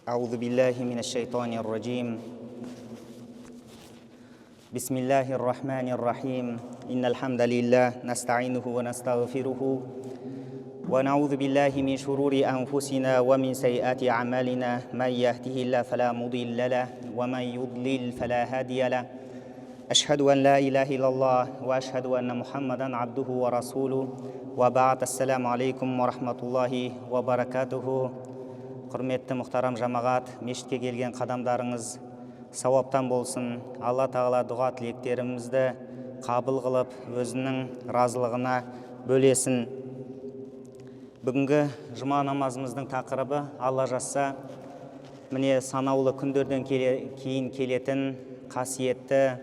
أعوذ بالله من الشيطان الرجيم. بسم الله الرحمن الرحيم. إن الحمد لله نستعينه ونستغفره ونعوذ بالله من شرور أنفسنا ومن سيئات أعمالنا. من يهده الله فلا مضل له ومن يضلل فلا هادي له. أشهد أن لا إله إلا الله وأشهد أن محمدا عبده ورسوله. وبعد. السلام عليكم ورحمة الله وبركاته. Құрметті мұхтарам жамағат, мешітке келген қадамдарыңыз сауаптан болсын. Алла тағала дұға тілектерімізді қабыл қылып, өзінің разылығына бөлесін. Бүгінгі жұма намазымыздың тақырыбы, Алла жазса, міне санаулы күндерден кейін келетін қасиетті,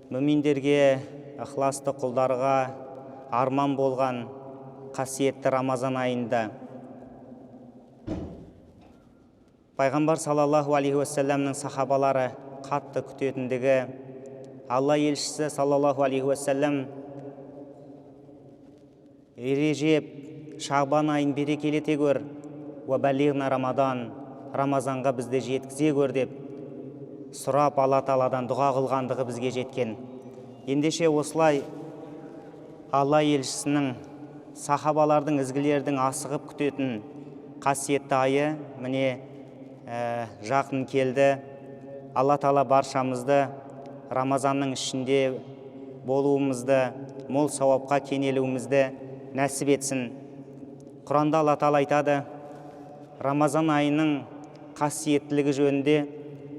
мүминдерге, ықыласты құлдарға арман болған қасиетті Рамазан айында Пайғамбар саллаллаху алейхи уассаламның сахабалары қатты күтетіндігі, Алла елшісі саллаллаху алейхи уассалам Режеп, Шағбан айын берекелете көр, уабалиғна Рамадан, Рамазанға бізді жеткізе көр деп сұрап Алла Тағаладан дұға қылғандығы бізге жеткен. Ендеше осылай Алла елшісінің сахабалардың, ізгілердің асығып күтетін қасиетті айы міне жақын келді. Алла Тағала баршамызды Рамазанның ішінде болуымызды, мол сауапқа кенелуімізді нәсіп етсін. Құранда Алла Тағала айтады, Рамазан айының қасиеттілігі жөнінде: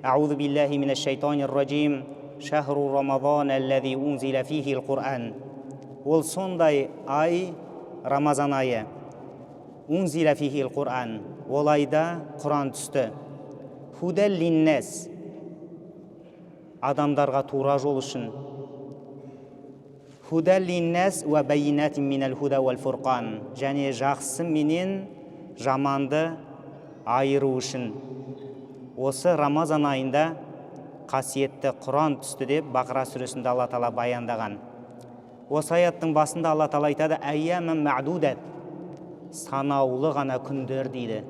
Аузу биллахи минаш шайтанир раджим. Шахру рамазан аллази унзила фихил Құран. Ол сондай ай, Рамазан айы. Унзила фихил Құран. Ол айда Құран түсті. Худал линнас. Адамдарға тура жол үшін. Худал линнас ва байинатин минал худа вал фурқан. Және жақсы менен жаманды айыру үшін. Осы Рамазан айында қасиетті Құран түсті деп Бақара сүресінде Алла Тағала баяндаған. Осы аяттың басында Алла Тағала айтады: айяман маъдудат. Санаулы ғана күндер дейді.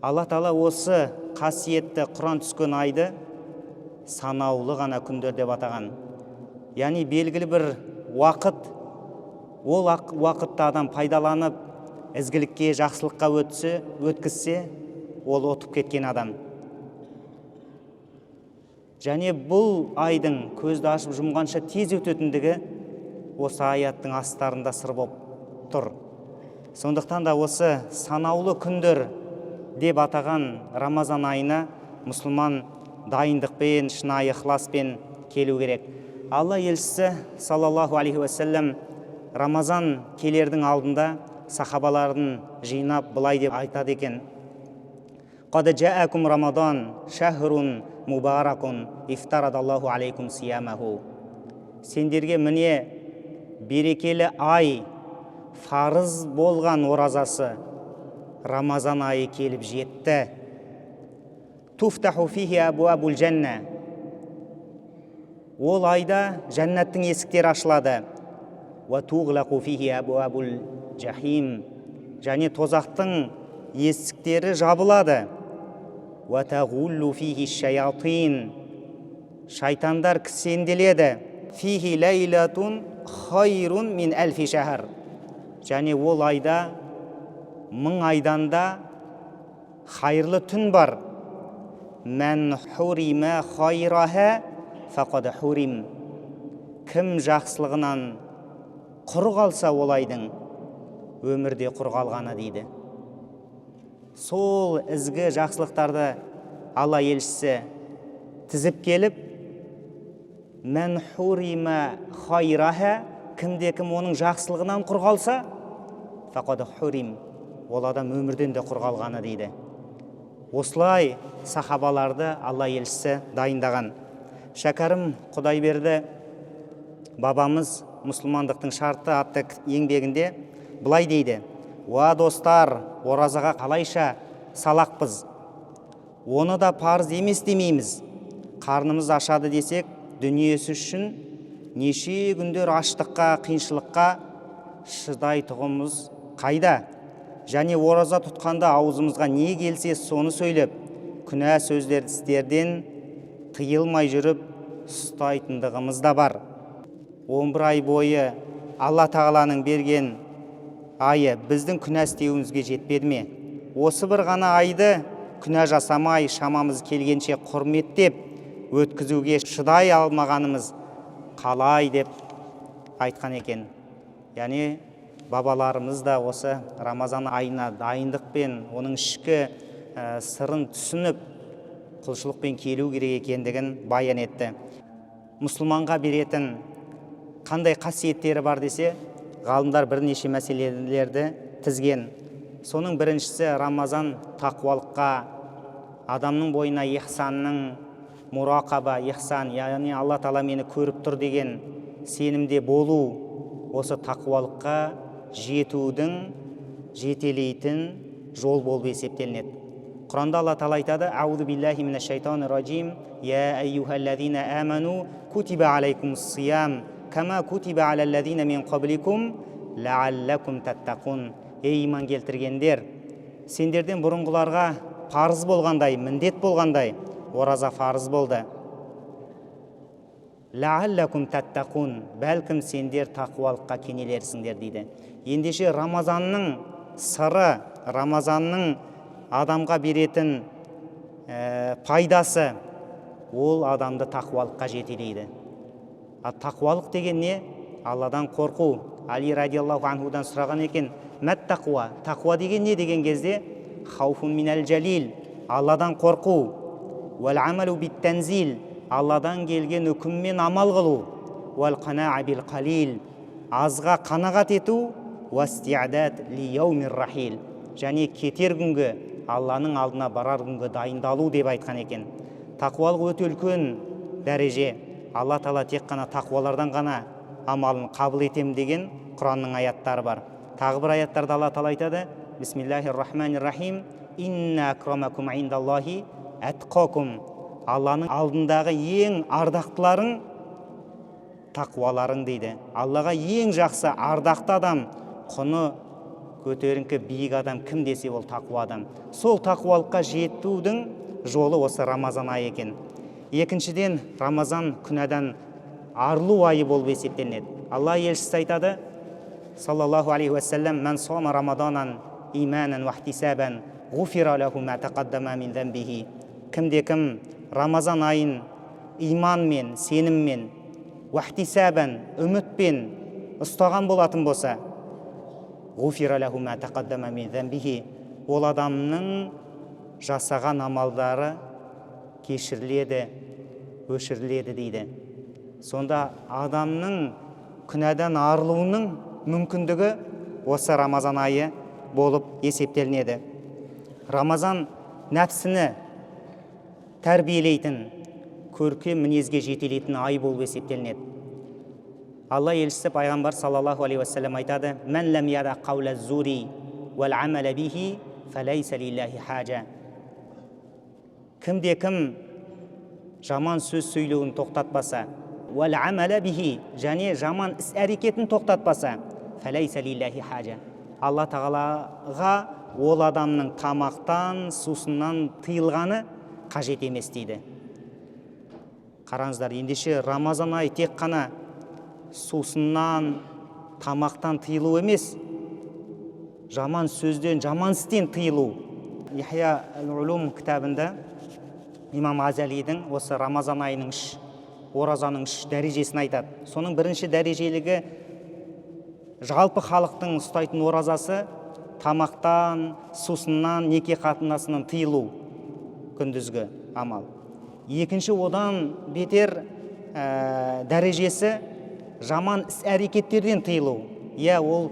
Алла Тағала осы қасиетті Құран түскен айды санаулы ғана күндер деп атаған. Яғни белгілі бір уақыт, ол уақытта адам пайдаланып, ізгілікке, жақсылыққа өткізсе, ол отып кеткен адам. Және бұл айдың көзді ашып жұмғанша тез өтетіндігі осы аяттың астарында сыр болып тұр. Сондықтан да осы санаулы күндер деп атаған Рамазан айына мұсылман дайындықпен, шынайы ықыласпен келу керек. Алла елшісі саллаллаху алейхи уассалам Рамазан келердің алдында сахабаларын жинап былай деп айтады екен: Қад жаакум Рамадан шахрун мубаракун ифтарадаллаху алейкум сиямаху. Сендерге міне берекелі ай, фарыз болған оразасы Рамазан айы келіп жетті. Туфтаху фихи абуабул жанна. Ол айда жәннаттың есіктері ашылады. Ва туғлақу фихи абуабул жахим. Және тозақтың есіктері жабылады. Ва тағуллу фихи шаятин. Шайтандар кісенделеді. Фихи лайлатун хайрун мин әлфи шахар. Және ол айда 1000 айдан да хайырлы түн бар. Мән хурима хайраха фақад хурим. Кім жақсылығынан құр қалса ол айдың өмірде құр қалғаны дейді. Сол ізгі жақсылықтарды Алла елшісі тізіп келіп, мән хурима хайраха, кімде-кім оның жақсылығынан құр қалса, фақад хурим, ол адам өмірден де құр қалғаны дейді. Осылай сахабаларды Алла елшісі дайындаған. Шәкәрім Құдайберді бабамыз мұсылмандықтың шарты атты еңбегінде былай дейді: Уа достар, оразаға қалайша салақпыз. Оны да парыз емес демейміз. Қарнымыз ашады десек, дүниесі үшін неше күндер аштыққа, қиыншылыққа шыдай тұғымыз қайда? және ораза тұтқанда аузымызға не келсе соны сөйлеп, күнә сөздерден тыйылмай жүріп ұстайтындығымыз да бар. 11 ай бойы Алла тағаланың берген айы біздің күнә істеуімізге жетпеді ме? Осы бір ғана айды күнә жасамай, шамамыз келгенше құрметтеп өткізуге шыдай алмағанымыз қалай деп айтқан екен. Яғни бабаларымыз да осы Рамазан айына дайындықпен, оның ішкі сырын түсініп, құлшылықпен келу керек екендігін баян етті. Мұсылманға беретін қандай қасиеттері бар десе, ғалымдар бірнеше мәселелерді тізген. Соның біріншісі Рамазан тақуалыққа, адамның бойына ихсанның, мурақаба, ихсан, яғни Алла Тағала мені көріп тұр деген сенімде болу, осы тақуалыққа жетудің жетелейтін жол болып есептелінеді. Құранда Алла Тағала айтады: "Аузу биллахи минаш шайтанир ражим, я айюхаллазина аману, кутиба алейкумус сиям, кама кутиба алаллазина мин қабликум, лааллакум таттақун." Ей иман келтіргендер, сендерден бұрынғыларға парыз болғандай, міндет болғандай, ораза парыз болды. Лааллакум таттақун, бәлкім сендер тақуалыққа кенелерсіңдер дейді. Ендеше Рамазанның сыры, Рамазанның адамға беретін пайдасы, ол адамды тақуалыққа жетелейді. Тақуалық деген не? Алладан қорқу. Али радиаллаху анхудан сұраған екен: "Мәт тақуа?" Тақуа деген не деген кезде? Хауфун минал жалил, Алладан қорқу. Уәл амалу бит тәнзил, Алладан келген үкіммен амал қылу. Уәл қанаа бил қалил, азға қанағат ету. Уәстиадат ли яумир рахил, және кетер күнге, Алланың алдына барар күнге дайындалу деп айтқан екен. Тақуалық өте үлкен дәреже. Алла Тағала тек қана тақуалардан ғана амалын қабыл етем деген Құранның аяттары бар. Тағы бір аяттарда Алла Тағала айтады: "Бисмиллахир-рахманир-рахим, инна акрамакум индаллахи атқакум." Алланың алдындағы ең ардақтыларың тақуаларың дейді. Аллаға ең жақсы ардақты адам, құны көтеріңкі биік адам кім десе, ол тақуа адам. Сол тақуалыққа жетудің жолы осы Рамазан айы екен. Екіншіден, Рамазан күнәдан арылу айы болып есептелінеді. Алла елшісі айтады, саллаллаху алейхи уассалам: "Ман сома рамаданан иманан ва ихтисабан, гуфира лаху ма тақаддама мин замбихи." Кімде-кім Рамазан айын иманмен, сеніммен, ва ихтисабан, үмітпен ұстаған болатын болса, гуфира лаху ма тақаддама мин замбихи, ол адамның жасаған амалдары кешіріледі, өшіріледі дейді. Сонда адамның күнәдан арылуының мүмкіндігі осы Рамазан айы болып есептелінеді. Рамазан нәпсіні тәрбиелейтін, көркем мінезге жетелейтін ай болып есептелінеді. Алла елшісі пайғамбар саллаллаху алейхи уассалам айтады: "Мән ләм яда қаула зури вәл амала бихи, фәләйса лиллахи хажа." Кімде-кім жаман сөз сөйлеуін тоқтатпаса, вәл амала бихи, және жаман іс әрекетін тоқтатпаса, фәләйса лиллахи хажа, Алла Тағалаға ол адамның тамақтан, сусыннан тыйылғаны қажет емес дейді. Қараңыздар, ендеше Рамазан айы тек қана сусыннан, тамақтан тыйылу емес, жаман сөзден, жаман істен тыйылу. Ихя ал-Улум кітабында имам Азалидің осы Рамазан айының оразаның 3 дәрежесін айтады. Соның бірінші дәрежелігі, жалпы халықтың ұстайтын оразасы тамақтан, сусыннан, неке қатынасынан тыйылу, күндізгі амал. Екінші, одан бетер дәрежесі жаман іс әрекеттерден тыйылу. Ол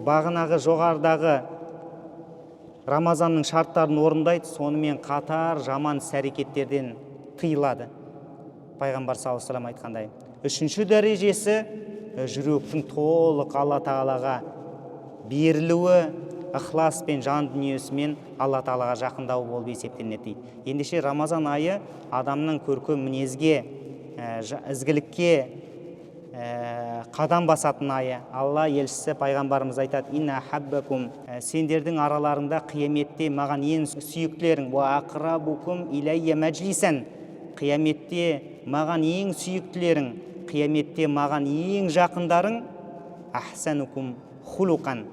бағынағы жоғарыдағы Рамазанның шарттарын орындайды, сонымен қатар жаман іс әрекеттерден тыйылады. Пайғамбар саллаллаху алейхи вассалам айтқандай. Үшінші дәрежесі жүректің толық Алла Тағалаға берілуі, ықылас пен жан дүниесімен Алла Тағалаға жақындау болып есептелінеді дейді. Ендеше Рамазан айы адамның көркем мінезге, ізгілікке, қадам басатын айы. Алла елшісі пайғамбарымыз айтады: инна хаббакум, сендердің араларында қияметте маған ең сүйіктілерің, уа ақрабукум илайя мәжлисен, қияметте маған ең сүйіктілерің, қияметте маған ең жақындарың, ахсанукум хулуқан,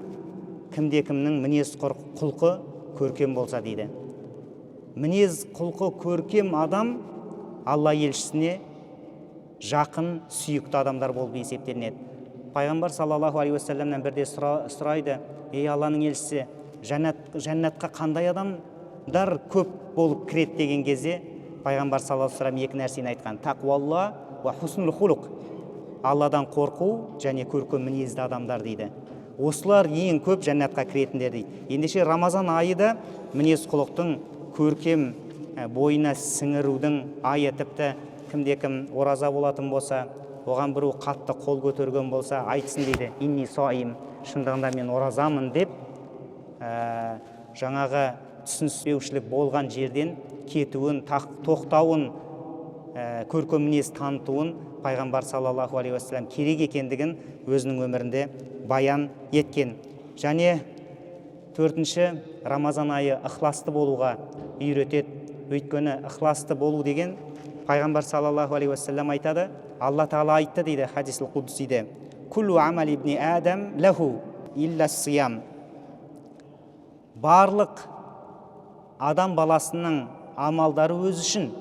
кімде-кімнің мінез құлқы көркем болса дейді. Мінез құлқы көркем адам Алла елшісіне жақын, сүйікті адамдар болып есептелінеді. Пайғамбар саллаллаху алейхи уассаламнан бірде сұрайды: ей Алланың елшісі, жәннатқа қандай адамдар көп болып кіреді деген кезде, пайғамбар саллаллаху алейхи уассалам екі нәрсені айтқан: тақуалла ва хуснул хулуқ, Алладан қорқу және көркем мінезді адамдар дейді. Осылар ең көп жәннатқа кіретіндер дейді. Ендеше Рамазан айы да мінез құлықтың көркем бойына сіңірудің айы. Тіпті кімде-кім ораза болатын болса, оған біреу қатты қол көтерген болса, айтсын дейді: инни соим, шындығында мен оразамын деп, жаңағы түсініспеушілік болған жерден кетуін, тоқтауын, көркем мінез танытуын пайғамбар саллаллаху алейхи уассалам керек екендігін өзінің өмірінде баян еткен. Және төртінші, Рамазан айы ықыласты болуға үйретеді. Өйткені ықыласты болу деген, пайғамбар саллаллаху алейхи уассалам айтады, Алла Тағала айтты дейді хадисул қудсиде: куллу амал ибни адам лаху илля сиям. Барлық адам баласының амалдары өз үшін,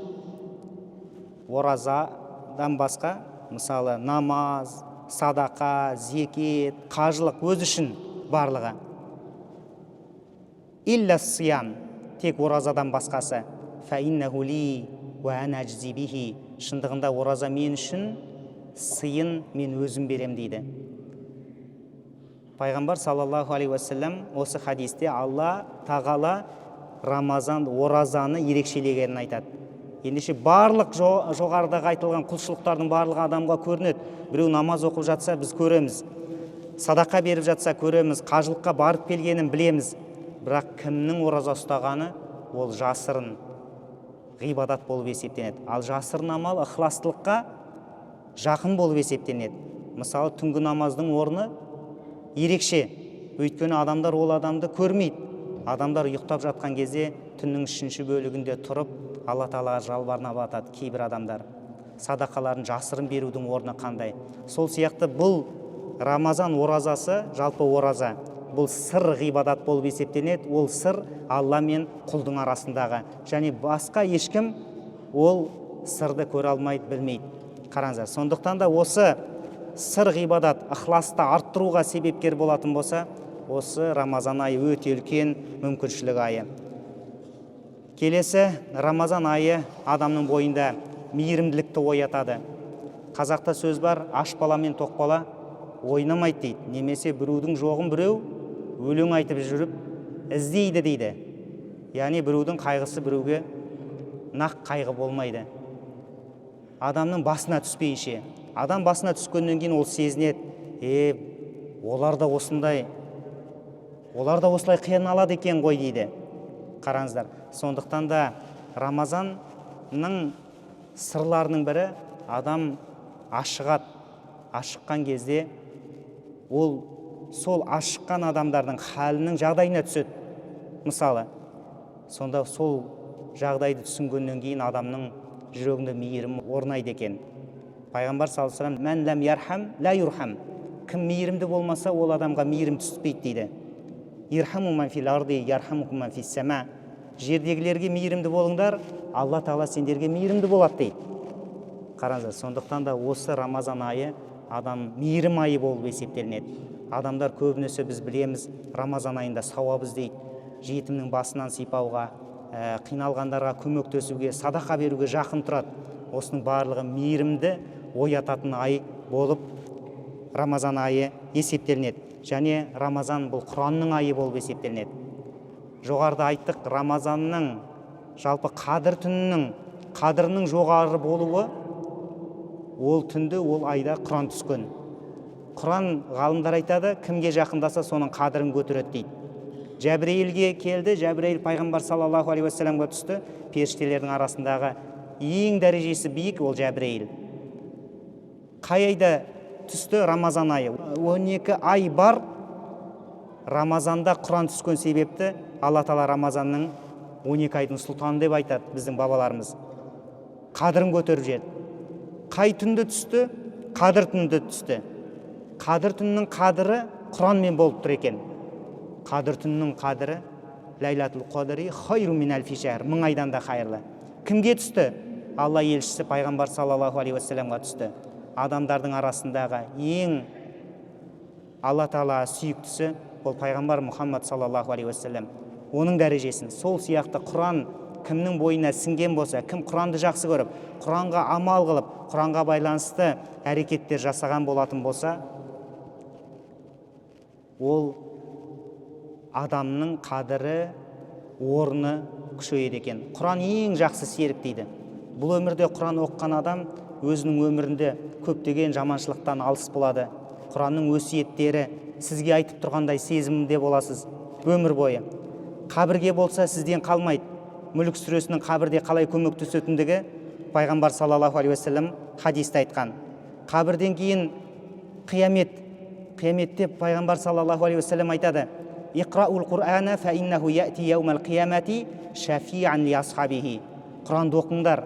оразадан басқа, мысалы намаз, садақа, зекет, қажылық өз үшін барлығы. Илля сиям, тек оразадан басқасы. Фаиннаху ли ва ана ажзи бихи, шындығында ораза мен үшін, сыйын мен өзім берем дейді. Пайғамбар саллаллаху алейхи уассалам осы хадисте Алла Тағала Рамазан, оразаны ерекшелегенін айтады. Ендеше барлық жоғарыдағы айтылған құлшылықтардың барлығы адамға көрінеді. Біреу намаз оқып жатса біз көреміз, садақа беріп жатса көреміз, қажылыққа барып келгенін білеміз. Бірақ кімнің ораза ұстағаны ол жасырын ғибадат болып есептенеді. Ал жасырын амал ықыластылыққа жақын болып есептенеді. Мысалы түнгі намаздың орны ерекше, өйткені адамдар ол адамды көрмейді. Адамдар ұйықтап жатқан кезде түннің үшінші бөлігінде тұрып Алла Тағалаға жалбарына батады кейбір адамдар. Садақаларын жасырын берудің орны қандай? Сол сияқты бұл Рамазан оразасы, жалпы ораза, бұл сыр ғибадат болып есептенеді. Ол сыр Алла мен құлдың арасындағы, және басқа ешкім ол сырды көре алмайды, білмейді. Қараңыздар, сондықтан да осы сыр ғибадат ықыласты арттыруға себепкер болатын болса, осы Рамазан айы өте үлкен мүмкіншілік айы. Келесі, Рамазан айы адамның бойында мейірімділікті оятады. Қазақта сөз бар: аш бала мен тоқ бала ойнамайды дейді. Немесе біреудің жоғын біреу өлең айтып жүріп іздейді дейді. Яғни біреудің қайғысы біреуге нақ қайғы болмайды. Адамның басына түспейінше. Адам басына түскеннен кейін ол сезінеді: олар да осылай қиналады екен ғой дейді. Қараңыздар, сондықтан да Рамазанның сырларының бірі, адам ашығады. Ашыққан кезде ол сол ашыққан адамдардың халінің жағдайына түседі. Мысалы, сонда сол жағдайды түсінгеннен кейін адамның жүрегінде мейірім орнайды екен. Пайғамбар саллаллаху алейхи уассалам: мән ләм ярхам ла юрхам, кім мейірімді болмаса, ол адамға мейірім түспейді дейді. Ирхаму ман фил арди ярхамукум ман фис сама, жердегілерге мейірімді болыңдар, Алла Тағала сендерге мейірімді болады дейді. Қараңыздар, сондықтан да осы Рамазан айы адам мейірім айы болып есептелінеді. Адамдар көбінесе біз білеміз, Рамазан айында сауап іздейді, жетімнің басынан сипауға, қиналғандарға көмектесуге, садақа беруге жақын тұрады. Осының барлығы мейірімді оятатын ай болып Рамазан айы есептелінеді. Және Рамазан бұл Құранның айы болып есептелінеді. Жоғарыда айттық, Рамазанның жалпы қадір түнінің қадірінің жоғары болуы, ол түнді, ол айда Құран түскен. Құран, ғалымдар айтады, кімге жақындаса соның қадірін көтереді дейді. Жәбірейілге келді, Жәбірейіл пайғамбар саллаллаху алейхи уассаламға түсті. Періштелердің арасындағы ең дәрежесі биік ол Жәбірейіл. Қай айда түсті Рамазан айы. 12 ай бар. Рамазанда Құран түскен себепті Алла Тағала Рамазанның 12 айдың сұлтаны деп айтады біздің бабаларымыз. Қадірін көтеріп жіберді. Қай түнді түсті? Қадір түнді түсті. Қадір түнінің қадірі Құранмен болып тұр екен. Қадір түнінің қадірі Ләйләтул Қадри хайру мин әлфи шәһр, 1000 айдан да қайырлы. Кімге түсті? Алла елшісі пайғамбар саллаллаху алейхи уассаламға түсті. Адамдардың арасындағы ең Алла Тағала сүйіктісі ол пайғамбар Мұхаммад саллаллаху алейхи уассалам. Оның дәрежесін сол сияқты Құран кімнің бойына сіңген болса, кім Құранды жақсы көріп, Құранға амал қылып, Құранға байланысты әрекеттер жасаған болатын болса, ол адамның қадірі, орны күшейеді екен. Құран ең жақсы серік дейді. Бұл өмірде Құран оқыған адам өзінің өмірінде көптеген жаманшылықтан алыс болады. Құранның өсиеттері сізге айтып тұрғандай сезімде боласыз өмір бойы. Қабірге болса сізден қалмайды. Мүлік сүресінің қабірде қалай көмектесетіндігі пайғамбар саллаллаху алейхи уассалам хадисте айтқан. Қабірден кейін қияметте пайғамбар саллаллаху алейхи уассалам айтады: Иқраул Құр'ана фа иннаху яти яумал қиямати шафиан ли асхабихи. Құранды оқыңдар.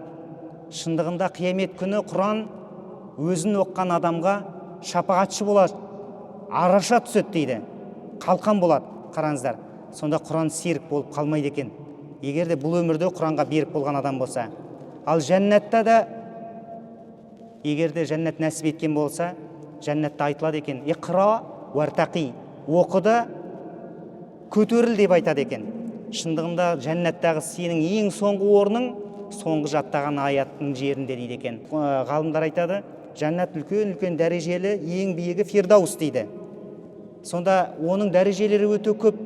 Шындығында қиямет күні Құран өзін оққан адамға шапағатшы болады, араша түседі дейді. Қалқан болады. Қараңыздар. Сонда Құран серік болып қалмайды екен. Егер де бұл өмірде Құранға берік болған адам болса, ал жәннатта да егер де жәннат нәсіп еткен болса, жәннатта айтылады екен: Иқра уартақи. Оқыды, көтеріл деп айтады екен. Шындығында жәннаттағы сенің ең соңғы орның соңғы жаттаған аяттың жерінде дейді екен. Ғалымдар айтады, жәннат үлкен дәрежелі, ең биігі Фирдаус дейді. Сонда оның дәрежелері өте көп.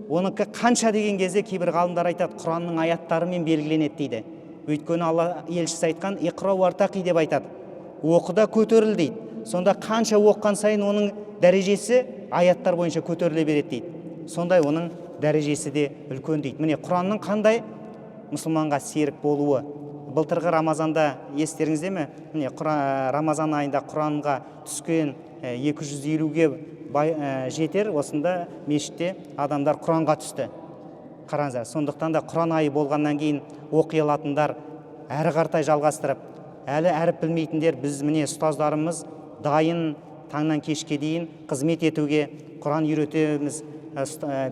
Оныкі қанша деген кезде кейбір ғалымдар айтады, Құранның аяттарымен белгіленеді дейді. Өйткені Алла елшісі айтқан: Иқра уартақи деп айтады. Оқыда көтеріл дейді. Сонда қанша оққан сайын оның дәрежесі аяттар бойынша көтеріле береді дейді. Сондай оның дәрежесі де үлкен дейді. Міне Құранның қандай мұсылманға серік болуы. Былтырғы Рамазанда естеріңізде ме? Міне Рамазан айында Құранға түскен 250-ге жетер осында мешітте адамдар Құранға түсті. Қараңыздар, сондықтан да Құран айы болғаннан кейін оқи алатындар әрі қартай жалғастырып, әлі әріп білмейтіндер, біз міне ұстаздарымыз дайын таңнан кешке дейін қызмет етуге, Құран үйретеміз.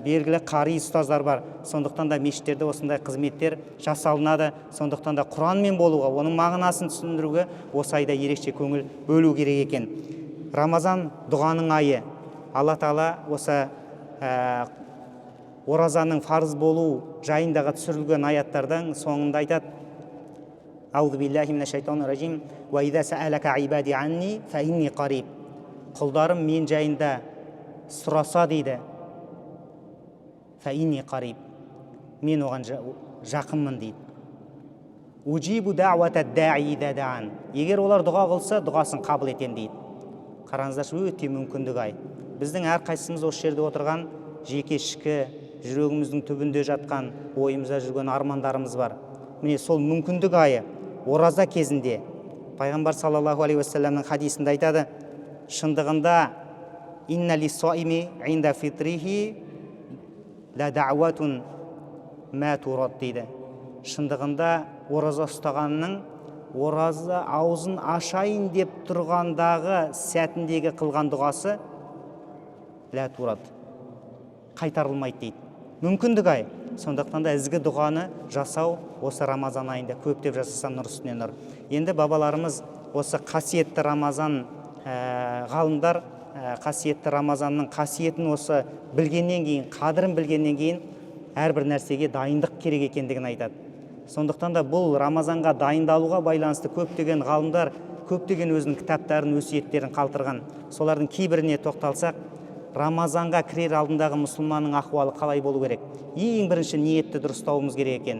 Белгілі қари ұстаздар бар. Сондықтан да мешіттерде осындай қызметтер жасалынады. Сондықтан да Құранмен болуға, оның мағынасын түсіндіруге осы айда ерекше көңіл бөлу керек екен. Рамазан дұғаның айы. Алла Тағала осы оразаның фарыз болу жайындағы түсірілген аяттардан соңында айтады: Аузу биллахи минаш шайтанир ражим ва иза саалака ибади анни фа инни қариб. Құлдарым мен жайында сұраса дейді, фа инни қариб, мен оған жақынмын дейді. Уджибу даъватад даи иза даан. Егер олар дұға қылса, дұғасын қабыл етем дейді. Қараңыздаршы, өте мүмкіндік ай. Біздің әрқайсымыз осы жерде отырған жеке ішкі жүрегіміздің түбінде жатқан ойымызда жүрген армандарымыз бар. Міне сол мүмкіндік айы ораза кезінде пайғамбар саллаллаху алейхи уассаламның хадисінде айтады: шындығында инна лис-саими инда фитрихи ла даъватун ма турад дейді. Шындығында ораза ұстағанның ораза аузын ашайын деп тұрғандағы сәтіндегі қылған дұғасы ла турад, қайтарылмайды дейді. Мүмкіндік ай. Сондықтан да ізгі дұғаны жасау осы Рамазан айында көптеп жасаса нұр үстіне нұр. Енді бабаларымыз осы қасиетті Рамазан, ғалымдар қасиетті Рамазанның қасиетін осы білгеннен кейін, қадірін білгеннен кейін әрбір нәрсеге дайындық керек екендігін айтады. Сондықтан да бұл Рамазанға дайындалуға байланысты көптеген ғалымдар көптеген өзінің кітаптарын, өсиеттерін қалдырған. Солардың кейбіріне тоқталсақ, Рамазанға кірер алдындағы мұсылманның ахуалы қалай болу керек? Ең бірінші ниетті дұрыстауымыз керек екен.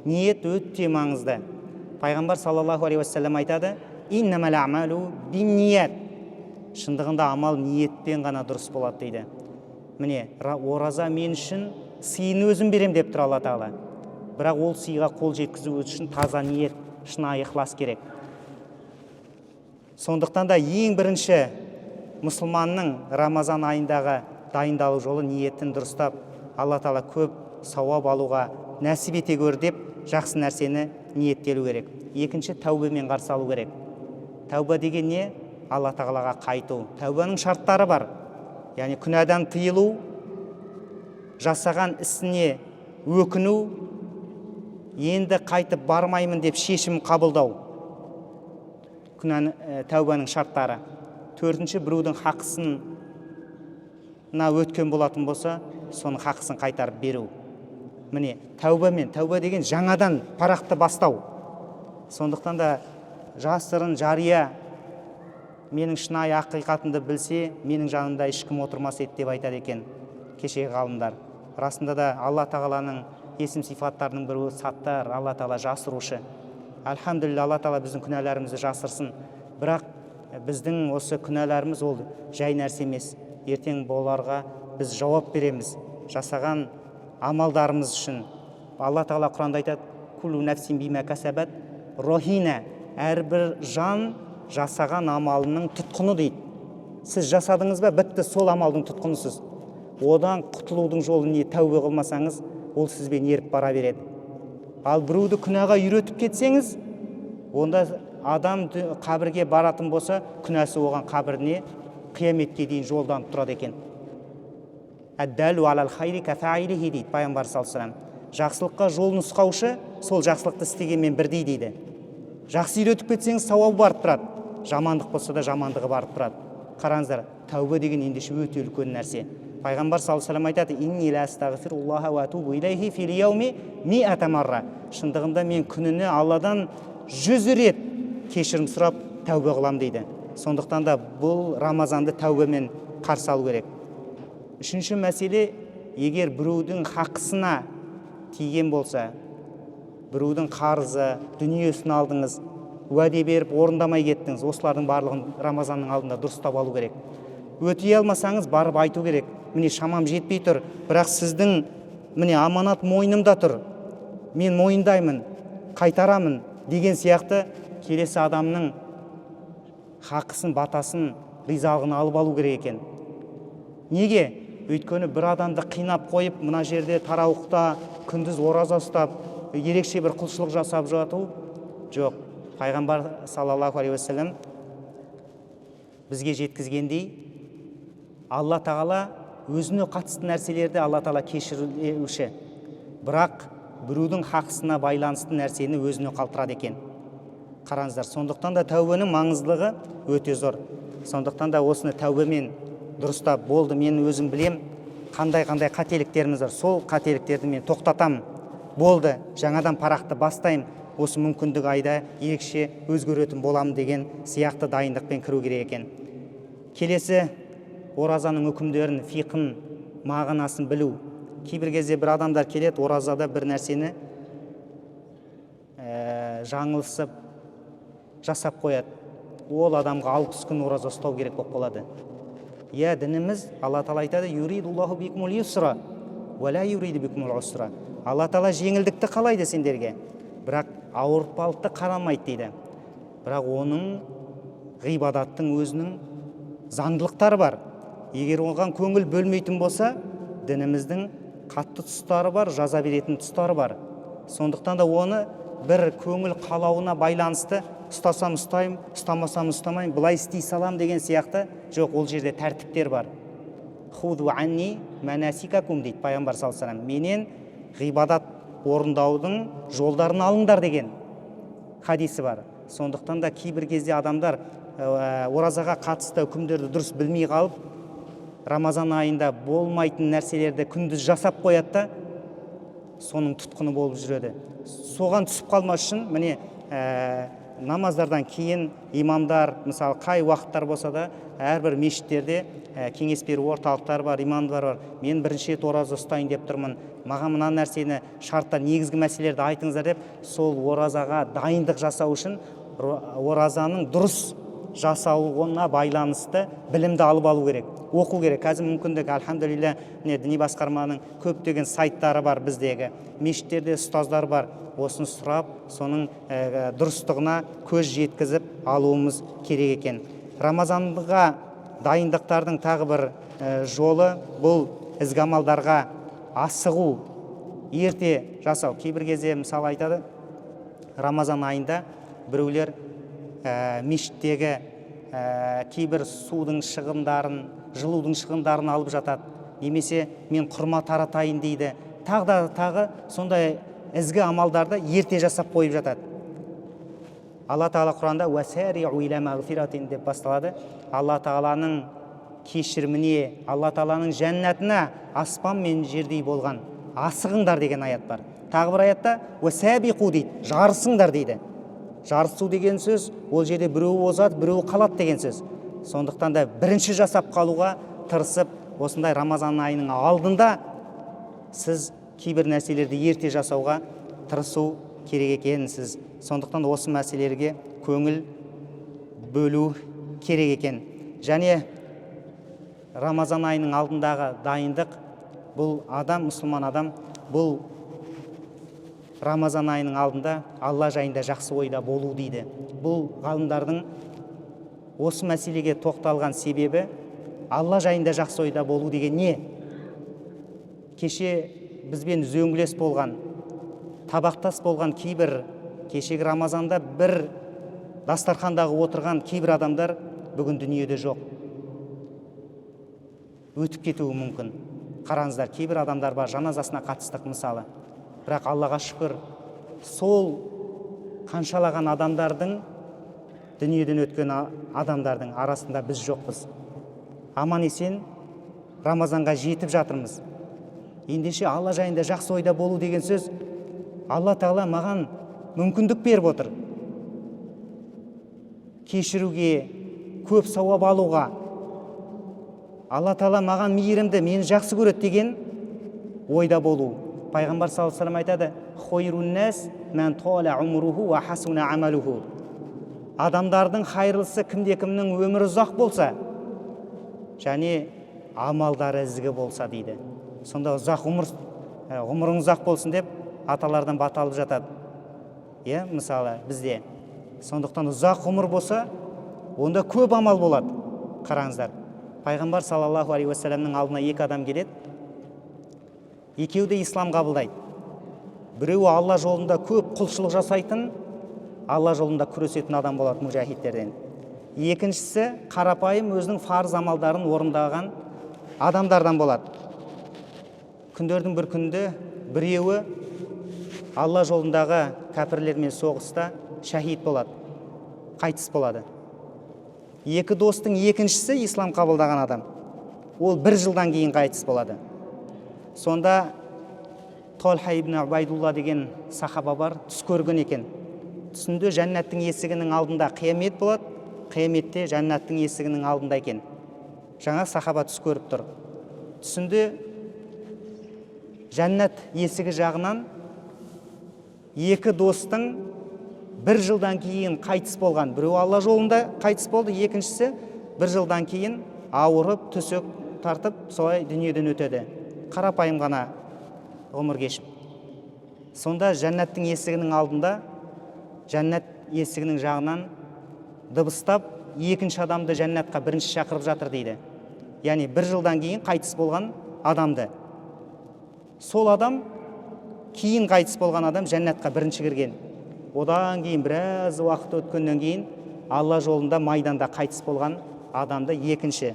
Ниет өте маңызды. Пайғамбар саллаллаху алейхи уассалам айтады: иннамал аъмалу бинният. Шындығында амал ниетпен ғана дұрыс болады дейді. Міне, ораза мен үшін сыйын өзім берем деп тұр Алла Тағала. Бірақ ол сыйға қол жеткізу үшін таза ниет, шынайы ықылас керек. Сондықтан да ең бірінші мұсылманның Рамазан айындағы дайындалу жолы ниетін дұрыстап, Алла Тағала көп сауап алуға нәсіп ете көр деп жақсы нәрсені ниеттелу керек. Екінші, тәубамен қарсы алу керек. Тәуба деген не? Алла Тағалаға қайту. Тәубаның шарттары бар. Яғни күнәдан тыйылу, жасаған ісіне өкіну, енді қайтып бармаймын деп шешім қабылдау. Тәубаның шарттары. Төртінші, біреудің хақысына өткен болатын болса, соның хақысын қайтарып беру. Міне, тәуба деген жаңадан парақты бастау. Сондықтан да жасырын жария менің шынайы ақиқатымды білсе, менің жанымда ешкім отырмас еді деп айтады екен кешегі ғалымдар. Расында да Алла Тағаланың есім сипаттарының бірі саттар, Алла Тағала жасырушы. Альхамдулилля, Алла Тағала біздің күнәларымызды жасырсын. Бірақ біздің осы күнәларымыз ол жай нәрсе емес. Ертең боларға біз жауап береміз жасаған амалдарымыз үшін. Алла Тағала Құранда айтады: "Куллу нафсин бима касабат рахина", әрбір жан жасаған амалының тұтқыны дейді. Сіз жасадыңыз ба, бітті, сол амалдың тұтқынысыз. Одан құтылудың жолы не? Тәубе қылмасаңыз, ол сізбен еріп бара береді. Ал біреуді күнәға үйретіп кетсеңіз, онда адам қабірге баратын болса, күнәсі оған қабіріне қияметке дейін жолданып тұрады екен. Әддәлу алал хайри кафаилихи дейді пайғамбар саллаллаху алейхи ва саллям. Жақсылыққа жол нұсқаушы сол жақсылықты істегенмен бірдей дейді. Жақсы үйретіп кетсеңіз, сауабы барып тұрады. Жамандық болса да жамандығы барып тұрады. Қараңыздар, тәубе деген ендеше өте үлкен нәрсе. Пайғамбар саллаллаху алейхи ва саллям айтады: "Инни ла астағфируллаха ва атубу илайхи фил яуми миата марра". Шындығында мен күніне Алладан 100 рет кешірім сұрап тәубе қыламын дейді. Сондықтан да бұл Рамазанды тәубемен қарсы алу керек. Үшінші мәселе, егер біреудің хақысына тиген болса, біреудің қарызы, дүниесін алдыңыз, уәде беріп орындамай кеттіңіз, осылардың барлығын Рамазанның алдында дұрыстап алу керек. Өтей алмасаңыз, барып айту керек: "Міне шамам жетпей тұр, бірақ сіздің міне аманат мойнымда тұр, мен мойындаймын, қайтарамын" деген сияқты келесі адамның хақысын, батасын, ризалығын алып алу керек екен. Неге? Өйткені бір адамды қинап қойып, мына жерде тарауықта күндіз ораза ұстап, ерекше бір құлшылық жасап жату жоқ. Пайғамбар саллаллаху алейхи ва саллям бізге жеткізгендей, Алла Тағала өзіне қатысты нәрселерді Алла Тағала кешіруші, бірақ біреудің хақысына байланысты нәрсені өзіне қалтырады екен. Қараңыздар, сондықтан да тәубенің маңыздылығы өте зор. Сондықтан да осыны тәубемен дұрыстап, болды, мен өзім білем қандай қателіктеріміз бар, сол қателіктерді мен тоқтатам, болды, жаңадан парақты бастайым, осы мүмкіндік айда ерекше өзгеретін боламын деген сияқты дайындықпен кіру керек екен. Келесі, оразаның үкімдерін, фиқын, мағынасын білу. Кейбір кезде бір адамдар келеді, оразада бір нәрсені жаңылысып жасап қояды. Ол адамға 60 күн ораза ұстау керек болып қалады. Дініміз, Алла Тағала айтады: "Юридуллаху бикумул юсра ва ла юриду бикумул усра". Алла Тағала жеңілдікті қалайды сендерге, бірақ ауыртпалықты қарамайды дейді. Бірақ оның ғибадаттың өзінің заңдылықтары бар. Егер оған көңіл бөлмейтін болса, дініміздің қатты тұстары бар, жаза беретін тұстары бар. Сондықтан да оны бір көңіл қалауына байланысты ұстасам ұстаймын, ұстамасам ұстамайын, былай істей салам деген сияқты жоқ, ол жерде тәртіптер бар. "Худу анни манасикакум" дейді пайғамбар саллаллаху алейхи ва саллям. Менен ғибадат орындаудың жолдарын алыңдар деген хадисі бар. Сондықтан да кейбір кезде адамдар оразаға қатысты үкімдерді дұрыс білмей қалып, Рамазан айында болмайтын нәрселерді күндіз жасап қояды да, соның тұтқыны болып жүреді. Соған түсіп қалмас үшін, міне намаздардан кейін имамдар, мысалы қай уақыттар болса да, әрбір мешіттерде кеңес беру орталықтар бар, имамдар бар. Мен бірінші рет ораза ұстайын деп тұрмын, маған мына нәрсені, шарттар, негізгі мәселелерді айтыңыздар деп, сол оразаға дайындық жасау үшін оразаның дұрыс жасауына байланысты білімді алып алу керек, оқу керек. Қазір мүмкіндік, альхамдулилля, діни басқарманың көптеген сайттары бар біздегі, мешіттерде ұстаздар бар. Осыны сұрап, соның дұрыстығына көз жеткізіп алуымыз керек екен. Рамазанға дайындықтардың тағы бір жолы бұл ізгі амалдарға асығу, ерте жасау. Кейбір кезде мысалы айтады, Рамазан айында біреулер мешіттегі кейбір судың шығындарын, жылудың шығындарын алып жатады, немесе мен құрма таратайын дейді. Тағы сондай ізгі амалдарды ерте жасап қойып жатады. Алла Тағала Құранда «Уәсәриғу иля мағфиратин» деп басталады. Алла Тағаланың кешіріміне, Алла Тағаланың жәннатына аспан мен жердей болған асығыңдар деген аят бар. Тағы бір аятта «Уәсәбиқу» дейді, жарысыңдар дейді. Жарысу деген сөз, ол жерде біреуі озады, біреуі қалады деген сөз. Сондықтан да бірінші жасап қалуға тырысып, осындай Рамазан айының алдында сіз кейбір нәрселерді ерте жасауға тырысу керек екенсіз. Сондықтан осы мәселелерге көңіл бөлу керек екен. Және Рамазан айының алдындағы дайындық, бұл адам, мұсылман адам, бұл Рамазан айының алдында Алла жайында жақсы ойда болу дейді. Бұл ғалымдардың осы мәселеге тоқталған себебі Алла жайында жақсы ойда болу деген не? Кеше бізбен зөңгілес болған, табақтас болған кейбір, кешегі Рамазанда бір дастархандағы отырған кейбір адамдар бүгін дүниеде жоқ. Өтіп кетуі мүмкін. Қараңыздар, кейбір адамдар бар, жаназасына қатыстық мысалы. Бірақ Аллаға шүкір, сол қаншалаған адамдардың, дүниеден өткен адамдардың арасында біз жоқпыз. Аман есен Рамазанға жетіп жатырмыз. Ендеше Алла жайында жақсы ойда болу деген сөз, Алла Тағала маған мүмкіндік беріп отыр. Кешіруге, көп сауап алуға. Алла Тағала маған мейірімді, мені жақсы көреді деген ойда болу. Пайғамбар саллаллаху алейхи ва саллям айтады: «Хойрун нас ман тола умруху ва хасуна амалуху». Адамдардың хайырлысы кімде-кімнің өмірі ұзақ болса, және амалдары ізгі болса дейді. Сонда ғұмырың ұзақ болсын деп аталардан бата алып жатады. Мысалы бізде. Сондықтан ұзақ ғұмыр болса, онда көп амал болады. Қараңыздар. Пайғамбар саллаллаху алейхи ва саллямның алдына екі адам келеді. Екеуі де ислам қабылдайды. Біреуі Алла жолында көп құлшылық жасайтын, Алла жолында күресетін адам болады, мужахидтерден. Екіншісі қарапайым өзінің фарыз амалдарын орындаған адамдардан болады. Күндердің бір күнде біреуі Алла жолындағы кәпірлермен соғыста шахид болады, қайтыс болады. Екі достың екіншісі ислам қабылдаған адам. Ол 1 жылдан кейін қайтыс болады. Сонда Толха ибн Убайдулла деген сахаба бар, түс көрген екен. Түсінде жәннаттың есігінің алдында қиямет болады, қияметте жәннаттың есігінің алдында екен. Жаңа сахаба түс көріп тұр. Түсінде жәннат есігі жағынан екі достың 1 жылдан кейін қайтыс болған. Біреу Алла жолында қайтыс болды, екіншісі 1 жылдан кейін ауырып, төсек тартып, солай дүниеден өтеді. Қарапайым ғана ғұмыр кешіп. Сонда жәннаттың есігінің алдында, жәннат есігінің жағынан дыбыстап, екінші адамды жәннатқа бірінші шақырып жатыр дейді. Яғни 1 жылдан кейін қайтыс болған адамды. Сол адам, кейін қайтыс болған адам жәннатқа бірінші кірген. Одан кейін біраз уақыт өткеннен кейін Алла жолында майданда қайтыс болған адамды екінші.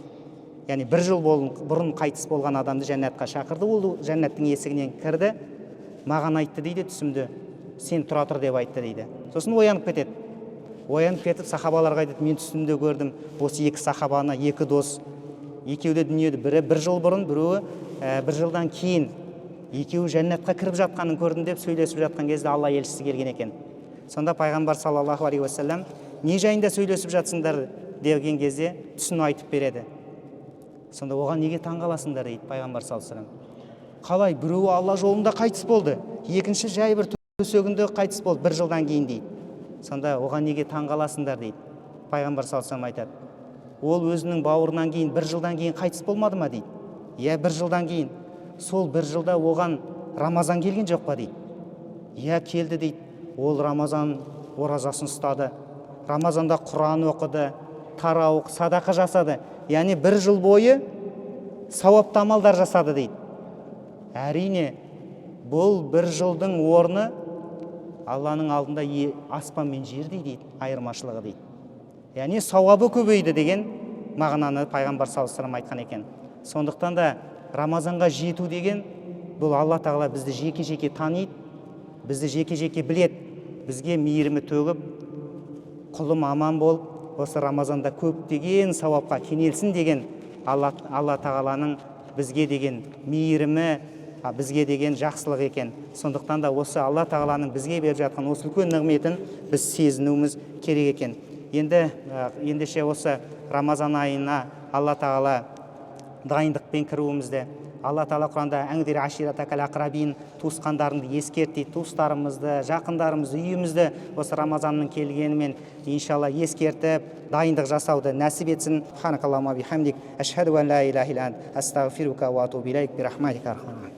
Яғни 1 жыл бұрын қайтыс болған адамды жәннатқа шақырды. Ол жәннаттың есігінен кірді. Маған айтты дейді, түсімді, сен тұра тұр деп айтты дейді. Сосын оянып кетеді. Оянып кетіп сахабаларға айтады: мен түсімде көрдім, осы екі сахабаны, екі дос, екеуі де дүниеде, бірі 1 жыл бұрын, біреуі 1 жылдан кейін, екеуі жәннатқа кіріп жатқанын көрдім деп сөйлесіп жатқан кезде Алла елшісі келген екен. Сонда пайғамбар саллаллаху алейхи ва саллям: не жайында сөйлесіп жатсыңдар деген кезде түсін айтып береді. Сонда оған неге таңғаласыңдар дейді пайғамбар саллаллаху алейхи ва саллям. Қалай, біреуі Алла жолында қайтыс болды, екінші жай бір төсегінде қайтыс болды 1 жылдан кейін дейді. Сонда оған неге таңғаласыңдар дейді. пайғамбар саллаллаху алейхи айтады, ол өзінің бауырынан кейін 1 жылдан кейін қайтыс болмады ма дейді. Иә, 1 жылдан кейін. Сол 1 жылда оған Рамазан келген жоқ па дейді. Иә, келді дейді. Ол Рамазан оразасын ұстады, Рамазанда Құран оқыды, тарауық, садақа жасады. Яғни 1 жыл бойы сауапты амалдар жасады дейді. Әрине, бұл 1 жылдың орны Алланың алдында аспан мен жердей дейді, айырмашылығы дейді. Яғни сауабы көбейді деген мағынаны пайғамбар саллаллаху алейхи вассалам айтқан екен. Сондықтан да Рамазанға жету деген бұл Алла тағала бізді жеке-жеке таниды, бізді жеке-жеке біледі, бізге мейірімі төгіп, құлым аман болып, осы Рамазанда көптеген сауапқа кенелсін деген Алла тағаланың бізге деген мейірімі, бізге деген жақсылық екен. Сондықтан да осы Алла тағаланың бізге беріп жатқан осы үлкен нығметін біз сезінуіміз керек екен. Ендеше осы Рамазан айына Алла тағала дайындықпен кіруімізді, Алла тағала Құранда әңдер аширатакал ақрабин, туысқандарыңды ескерт дейді, туыстарымызды, жақындарымызды, үйімізді осы Рамазанның келгенімен иншалла ескертіп, дайындық жасауды нәсіп етсін. Ханакаллахумма бихамдик, ашхаду ан ла илаха илля ант, астағфирука ва атубу илейк, бирахматика архамар.